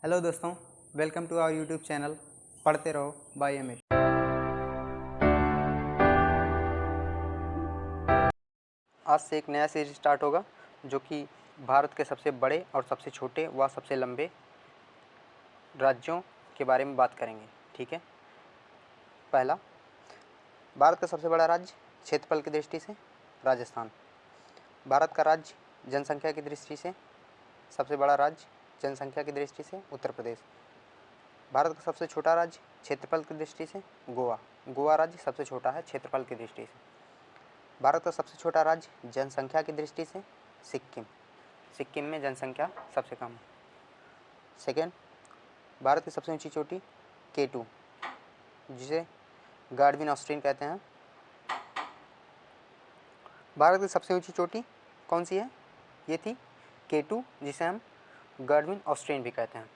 Hello दोस्तों, welcome to our YouTube channel पढ़ते रहो बाय एम। आज से एक नया सीरीज स्टार्ट होगा जो कि भारत के सबसे बड़े और सबसे छोटे व सबसे लंबे राज्यों के बारे में बात करेंगे। ठीक है। पहला, भारत का सबसे बड़ा राज्य क्षेत्रफल की दृष्टि से राजस्थान। भारत का राज्य जनसंख्या की दृष्टि से सबसे बड़ा राज्य जनसंख्या की दृष्टि से उत्तर प्रदेश। भारत का सबसे छोटा राज्य क्षेत्रफल की दृष्टि से गोवा। गोवा राज्य सबसे छोटा है क्षेत्रफल की दृष्टि से। भारत का सबसे छोटा राज्य जनसंख्या की दृष्टि से सिक्किम। सिक्किम में जनसंख्या सबसे कम है। सेकेंड, भारत की सबसे ऊंची चोटी K2 जिसे गार्डविन ऑस्ट्रीन कहते हैं। भारत की सबसे ऊंची चोटी कौन सी है? ये थी K2 जिसे हम गार्डविन ऑस्ट्रीन भी कहते हैं।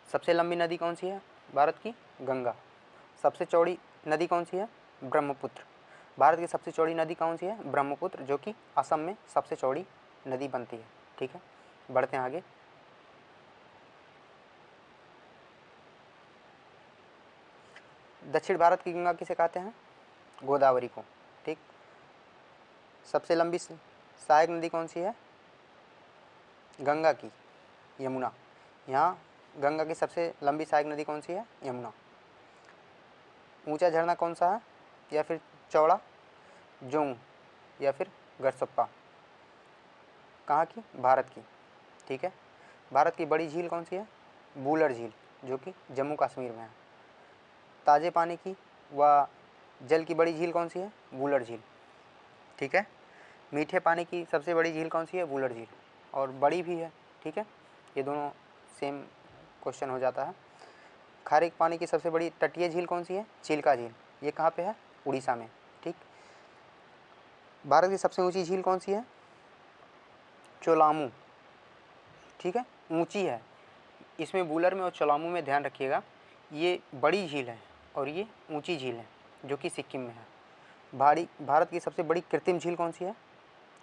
सबसे लंबी नदी कौन सी है भारत की? गंगा। सबसे चौड़ी नदी कौन सी है? ब्रह्मपुत्र। भारत की सबसे चौड़ी नदी कौन सी है? ब्रह्मपुत्र, जो कि असम में सबसे चौड़ी नदी बनती है। ठीक है, बढ़ते हैं आगे। दक्षिण भारत की गंगा किसे कहते हैं? गोदावरी को। ठीक। सबसे लंबी सहायक नदी कौन सी है? गंगा की यमुना। यहाँ गंगा की सबसे लंबी सहायक नदी कौन सी है? यमुना। ऊंचा झरना कौन सा है या फिर चौड़ा? जोंग या फिर गरसप्पा। कहाँ की? भारत की। ठीक है। भारत की बड़ी झील कौन सी है? वुलर झील, जो कि जम्मू कश्मीर में है। ताज़े पानी की व जल की बड़ी झील कौन सी है? वुलर झील। ठीक है। मीठे पानी की सबसे बड़ी झील कौन सी है? वुलर झील, और बड़ी भी है। ठीक है, ये दोनों सेम क्वेश्चन हो जाता है। खारे पानी की सबसे बड़ी तटीय झील कौन सी है? चिल्का झील। ये कहाँ पे है? उड़ीसा में। ठीक। भारत की सबसे ऊंची झील कौन सी है? चोलामू। ठीक है, ऊंची है। इसमें वुलर में और चोलामू में ध्यान रखिएगा, ये बड़ी झील है और ये ऊंची झील है जो कि सिक्किम में है। भारत की सबसे बड़ी कृत्रिम झील कौन सी है?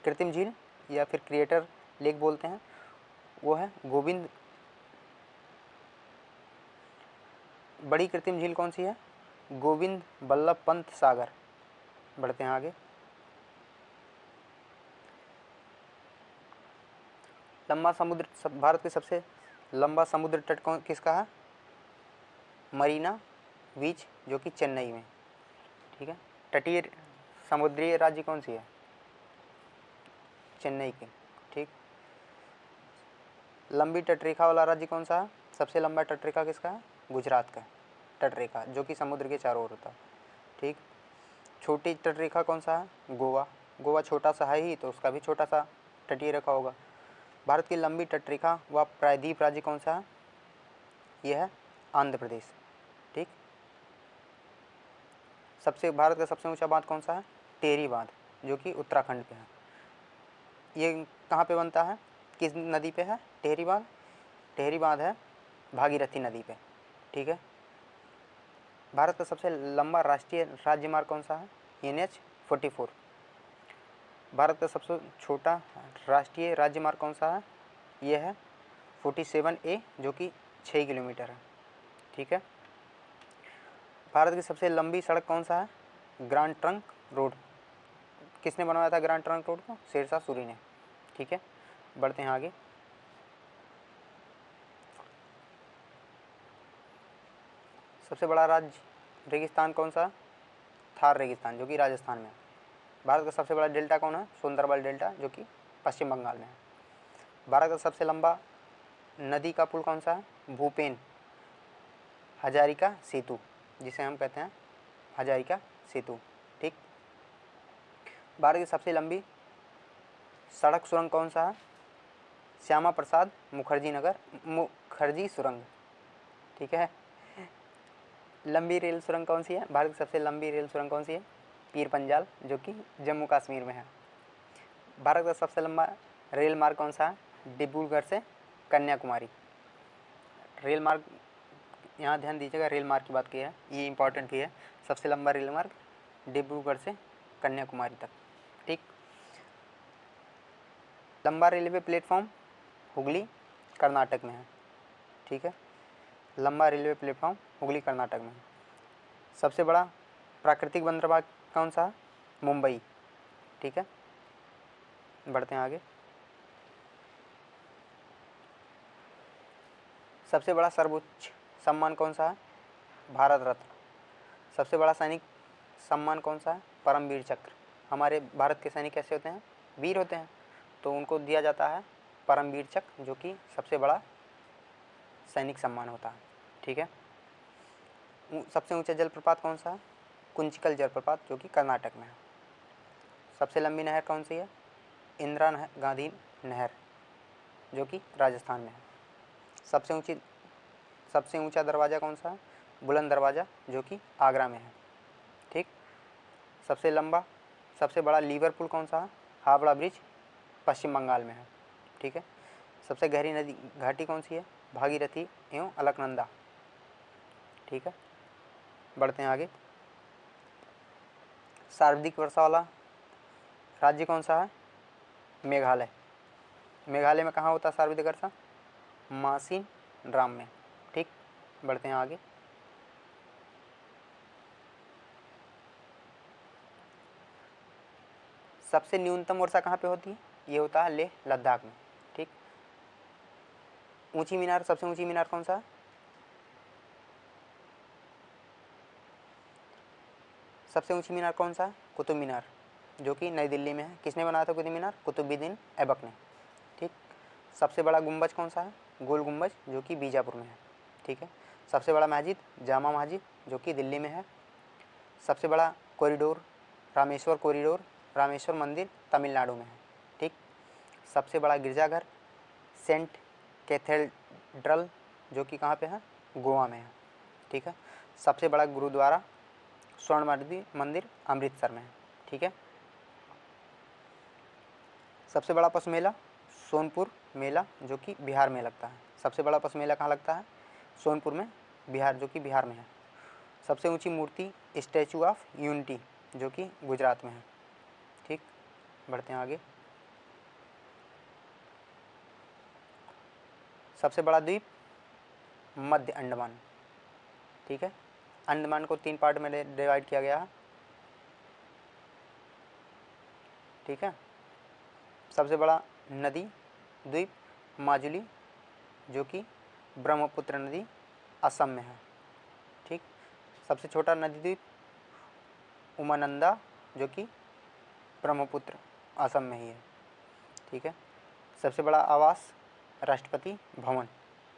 कृत्रिम झील या फिर क्रिएटर लेक बोलते हैं, वो है गोविंद। बड़ी कृत्रिम झील कौन सी है? गोविंद बल्लभ पंत सागर। बढ़ते हैं आगे। लंबा समुद्र, भारत के सबसे लंबा समुद्र तट कौन किसका है? मरीना बीच, जो कि चेन्नई में। ठीक है। तटीय समुद्रीय राज्य कौन सी है? चेन्नई की। ठीक। लंबी तटरेखा वाला राज्य कौन सा है? सबसे लंबा तटरेखा किसका है? गुजरात का तटरेखा, जो कि समुद्र के चारों ओर होता है। ठीक। छोटी तटरेखा कौन सा है? गोवा। गोवा छोटा सा है ही, तो उसका भी छोटा सा तटीय रेखा होगा। भारत की लंबी तटरेखा व प्रायद्वीप राज्य कौन सा है? यह है आंध्र प्रदेश। ठीक। भारत का सबसे ऊंचा बांध कौन सा है? टेहरी बांध, जो कि उत्तराखंड पे है। ये कहाँ पे बनता है? किस नदी पे है टेहरी बांध? टेहरी बांध है भागीरथी नदी पे। ठीक है। भारत का सबसे लंबा राष्ट्रीय राजमार्ग कौन सा है? NH-44। भारत का सबसे छोटा राष्ट्रीय राजमार्ग कौन सा है? यह है 47A, जो कि 6 किलोमीटर है। ठीक है। भारत की सबसे लंबी सड़क कौन सा है? Grand trunk road. किसने बनवाया था ग्रांड ट्रंक रोड को? शेरशाह सूरी ने। ठीक है, बढ़ते हैं आगे। सबसे बड़ा राज्य रेगिस्तान कौन सा? थार रेगिस्तान, जो कि राजस्थान में है। भारत का सबसे बड़ा डेल्टा कौन है? सुंदरबन डेल्टा, जो कि पश्चिम बंगाल में है। भारत का सबसे लंबा नदी का पुल कौन सा है? भूपेन हजारिका सेतु, जिसे हम कहते हैं हजारिका सेतु। ठीक। भारत की सबसे लंबी सड़क सुरंग कौन सा है? श्यामा प्रसाद मुखर्जी सुरंग। ठीक है। लंबी रेल सुरंग कौन सी है? भारत की सबसे लंबी रेल सुरंग कौन सी है? पीर पंजाल, जो कि जम्मू कश्मीर में है। भारत का सबसे लंबा रेल मार्ग कौन सा है? डिब्रूगढ़ से कन्याकुमारी। रेल मार्ग, यहाँ ध्यान दीजिएगा, रेल मार्ग की बात की है, ये इंपॉर्टेंट भी है। सबसे लंबा रेल मार्ग डिब्रूगढ़ से कन्याकुमारी तक। ठीक। लंबा रेलवे प्लेटफॉर्म हुगली कर्नाटक में है। ठीक है। लंबा रेलवे प्लेटफॉर्म हुगली कर्नाटक में। सबसे बड़ा प्राकृतिक बंदरगाह कौन सा है? मुंबई, ठीक है। बढ़ते हैं आगे। सबसे बड़ा सर्वोच्च सम्मान कौन सा है? भारत रत्न। सबसे बड़ा सैनिक सम्मान कौन सा है? परमवीर चक्र। हमारे भारत के सैनिक कैसे होते हैं? वीर होते हैं, तो उनको दिया जाता है परमवीर चक्र, जो कि सबसे बड़ा सैनिक सम्मान होता है, ठीक है। सबसे ऊंचा जलप्रपात कौन सा है? कुंचिकल जलप्रपात, जो कि कर्नाटक में है। सबसे लंबी नहर कौन सी है? इंदिरा गांधी नहर, जो कि राजस्थान में है। सबसे ऊंचा दरवाज़ा कौन सा है? बुलंद दरवाज़ा, जो कि आगरा में है, ठीक। सबसे बड़ा लीवर पुल कौन सा है? हावड़ा ब्रिज, पश्चिम बंगाल में है, ठीक है। सबसे गहरी नदी घाटी कौन सी है? भागीरथी एवं अलकनंदा, ठीक है। बढ़ते हैं आगे। सर्वाधिक वर्षा वाला राज्य कौन सा है? मेघालय। मेघालय में कहाँ होता है सर्वाधिक वर्षा? मासिन राम में, ठीक। बढ़ते हैं आगे। सबसे न्यूनतम वर्षा कहाँ पे होती है? ये होता है लेह लद्दाख में, ठीक। ऊंची मीनार, सबसे ऊंची मीनार कौन सा है? सबसे ऊंची मीनार कौन सा है? कुतुब मीनार, जो कि नई दिल्ली में है। किसने बनाया था कुतुब मीनार? कुतुबुद्दीन ऐबक ने, ठीक। सबसे बड़ा गुंबज कौन सा है? गोल गुंबज, जो कि बीजापुर में है, ठीक है। सबसे बड़ा मस्जिद जामा मस्जिद, जो कि दिल्ली में है। सबसे बड़ा कॉरिडोर रामेश्वर कॉरिडोर, रामेश्वर मंदिर तमिलनाडु में है, ठीक। सबसे बड़ा गिरजाघर सेंट कैथेड्रल, जो कि कहाँ पे है? गोवा में है, ठीक है। सबसे बड़ा गुरुद्वारा स्वर्ण मंदिर अमृतसर में है, ठीक है। सबसे बड़ा पशु मेला सोनपुर मेला, जो कि बिहार में लगता है। सबसे बड़ा पशु मेला कहाँ लगता है? सोनपुर में, बिहार, जो कि बिहार में है। सबसे ऊंची मूर्ति स्टैचू ऑफ यूनिटी, जो कि गुजरात में है, ठीक। बढ़ते हैं आगे। सबसे बड़ा द्वीप मध्य अंडमान, ठीक है। अंडमान को 3 पार्ट में डिवाइड किया गया है, ठीक है। सबसे बड़ा नदी द्वीप माजुली, जो कि ब्रह्मपुत्र नदी असम में है, ठीक। सबसे छोटा नदी द्वीप उमानंदा, जो कि ब्रह्मपुत्र असम में ही है, ठीक है। सबसे बड़ा आवास राष्ट्रपति भवन।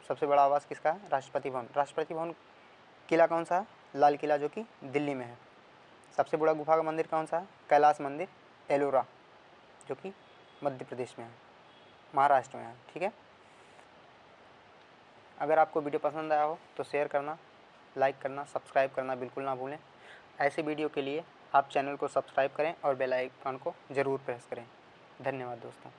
सबसे बड़ा आवास किसका है? राष्ट्रपति भवन। राष्ट्रपति भवन किला कौन सा है? लाल किला, जो कि दिल्ली में है। सबसे बड़ा गुफा का मंदिर कौन सा है? कैलाश मंदिर एलोरा, जो कि मध्य प्रदेश में है, महाराष्ट्र में है, ठीक है। अगर आपको वीडियो पसंद आया हो तो शेयर करना, लाइक करना, सब्सक्राइब करना बिल्कुल ना भूलें। ऐसे वीडियो के लिए आप चैनल को सब्सक्राइब करें और बेल आइकन को ज़रूर प्रेस करें। धन्यवाद दोस्तों।